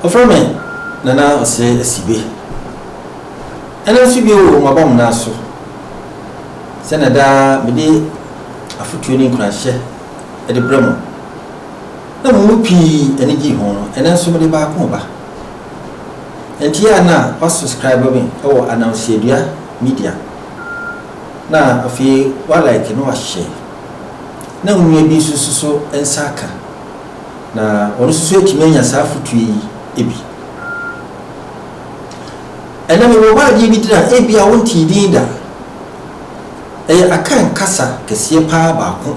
from me Nana say CB. And then she be my bomb now so. Senator Midi a foot crash at the Bremo. No whoopee energy home, and then somebody back over. And here now, was subscribing or announce media. Now, I feel what like no share. Now, maybe so and Saka. Now, also to me as a foot ebi. And then we were give it that ebi I want to leader. I can't casa, Cassia Pa Baco.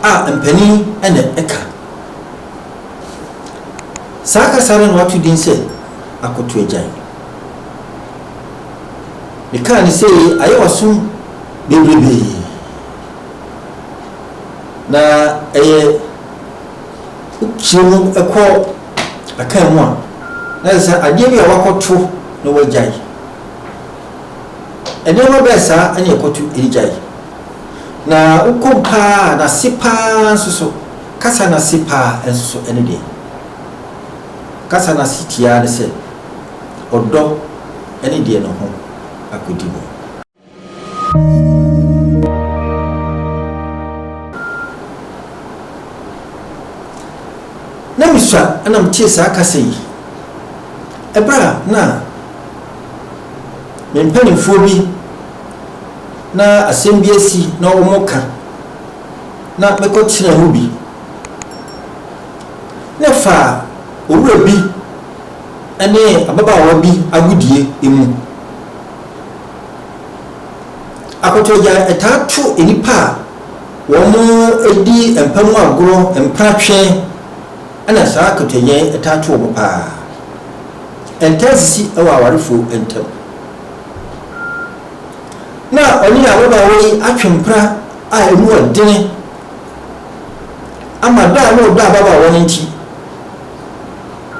And Penny and the Eka. Saka Saran, what you didn't say, I could to a giant. The can't say, I was soon baby. Now, she won't a call a can one. That's I gave you a walk or two, no way jay. And then my best, and you go to Ejay. Now, Ukompa, na sipa, so Casana sipa, and so any day. Casana city, I say, or dog any day no home. I could do. Now, Mr. and I'm Chesa Cassie. A bra, na. Men penny for me. Na a same BSC, no mocha. Na me coach na ruby. Nefa, Urabi, and a baba wabi, a good year, imu. Akotoja a tattoo in the pa. One more a D and Pamwa grow and prache, and a sacote a tattoo of pa. And Tennessee our fool and tell. Now, only a way I can pra, I am more dinner. I'm a dad, no blah baba 1 inch.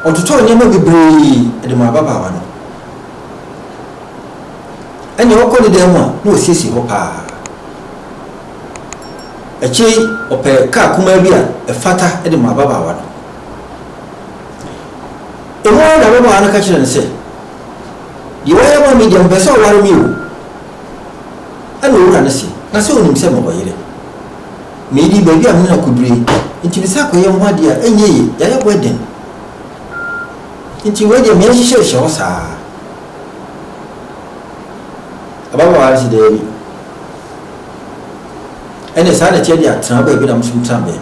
Or to tell you, maybe brave at the Mababa one. And you call the one, no sissy hopa. A chay or per car kumabia, a fatter at the Mababa one. The more I want to catch and say, you are medium vessel, what are you? I will run a see. I saw himself over here. Maybe baby, I'm not could bring into the sack of your dear, and ye, I wedding. Into where the minister shows her. Above all, she did. And the son of Teddy at some baby, I'm some baby.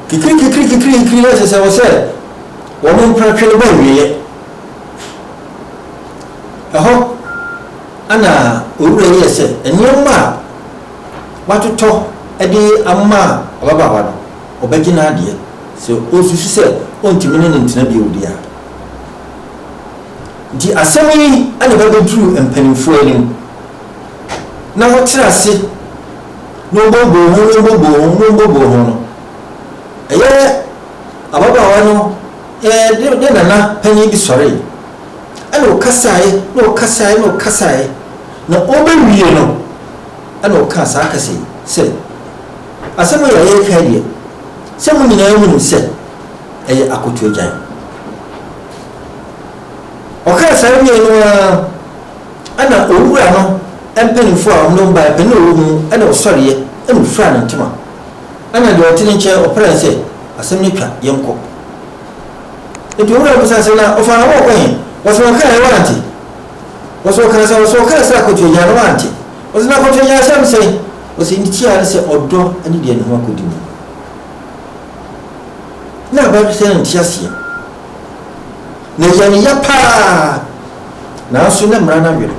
Cricket, as I was said. Woman practically boy. Aho, Anna, Uri said, and young ma. What to talk a day a ma, Baba, or begging idea. So, also she said, on to meaning into the dear. The assembly and the Bible drew and penny fueling. Now, what shall I say? No bobo, a year, Ababa, then penny be sorry. I know Cassai, no Cassai, no open you know. I know Cassacasi said. As some way I had you. Someone in a woman said, I could to a giant. Okay, so I know Urano and penny for known by Penu, and oh, sorry, and Fran and Tuma. And I do a tiny chair or prayer say, a semi young cook. If you were of our way, was one kind of warranty. Was what kind of so could you your warranty? Was not what you say, was in the chair or door and Indian who could do. Now, by saying Chassia. Najani Yapa. Now, soon I'm running.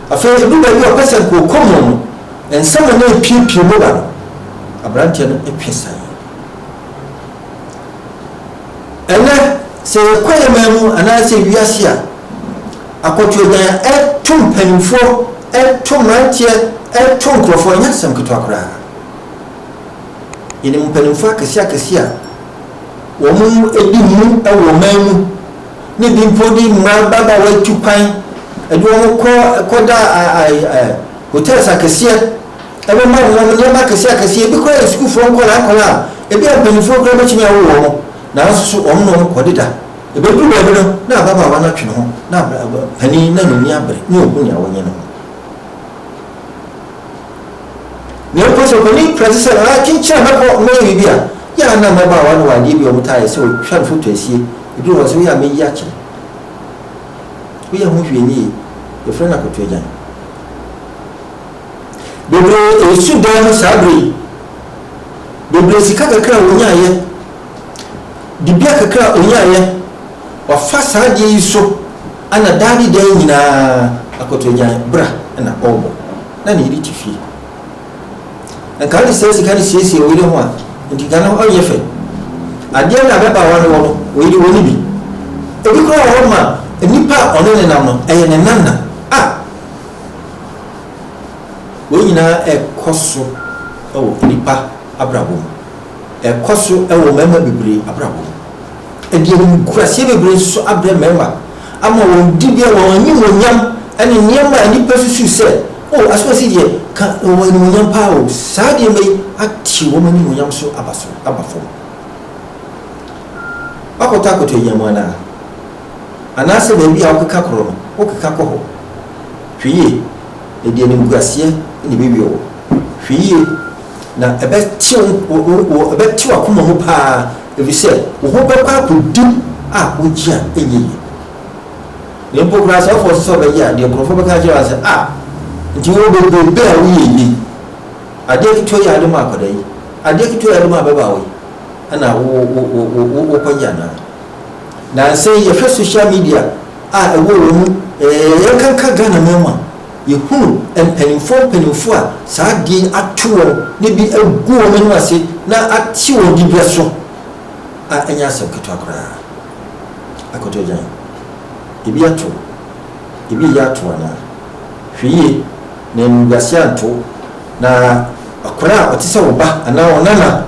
I feel to do by your person who come home and someone named Pew Mobile. A branch and a piece. And then say a quiet man, and I say, yes, here. I got you there at 2 penny for, at 2 months here, at 2 for yes, some could talk around. In a penny for Cassia. Woman, a dim, a woman, maybe putting my baba way to pine, and you won't call a quarter. I hotels I can see it. Every man, woman, never can see because school from Cola, a bit of penny for grammar. na so omno kodida e be duru be no na baba wa na twe ho na pani na no ni abre ni ohu ni awonye no ne ko so ko ni president a kincha na ko me bibia ya na baba wa no wa di bi o mutai so hwan foto asie e duru so ya me ya kire we ya hu hwe ni e frɛ na koto agyan bebe e su dan sabri bebe sika kakra wonya ye dibia kakra wonya ye wa fa saade yi so ana dadi dan nyina akoto agyan bra na obo na ne ri tifi na kan se sika ni siesie wo ire ho a nti kana o ye fe ade na beba wa no wo iri woni bi ebi ko ho ma nipa ono ne nam no eye ne nanna wo nyina ekoso ewo nipa abrabo ekoso ewo mema bebre abrabo edi enu kurase bebre so abre mema ama won dibia won nyi wonyam ene niema nipa susu se o aswasi je ka won ni wonyam pa o saade mai ati wo mani wonyam so abaso abafo akota koto yamana anase bebi a okeka kro no okeka ko ho hwiye edi enu kurase ni bibi o hwiye na ebetiw ebetiw akoma ho pa ebise wo ho bekwa akodi a ogia enyi ne program so for so be ya de profo beka jira se nti wo be a wo yi ade kito ya de ma akoda yi ade kito ya de ma beba wo ana wo kwanya na say ye social media ewo mu ye kanka Ghana mema yehunu empenifo a saade atuo ne bi agu o menu ase na ati o dibia so anya asem keto akra akoto jan ebi ato ebi ya ato na hwiye na ngasi anto na akra otise wo ba ana onana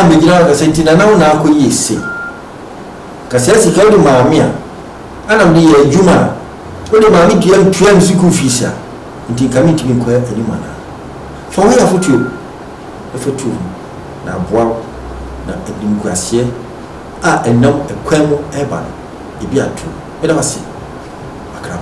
megina ka sentina na wona akoyi ese kasesi ka do maamia ana mde ye adwuma wode maami tuam siku fisa nti kamiti bi ko elimana fa wo ya fotuo na boa na edimguasie enam ekwemu eba ebi atu eda wase akra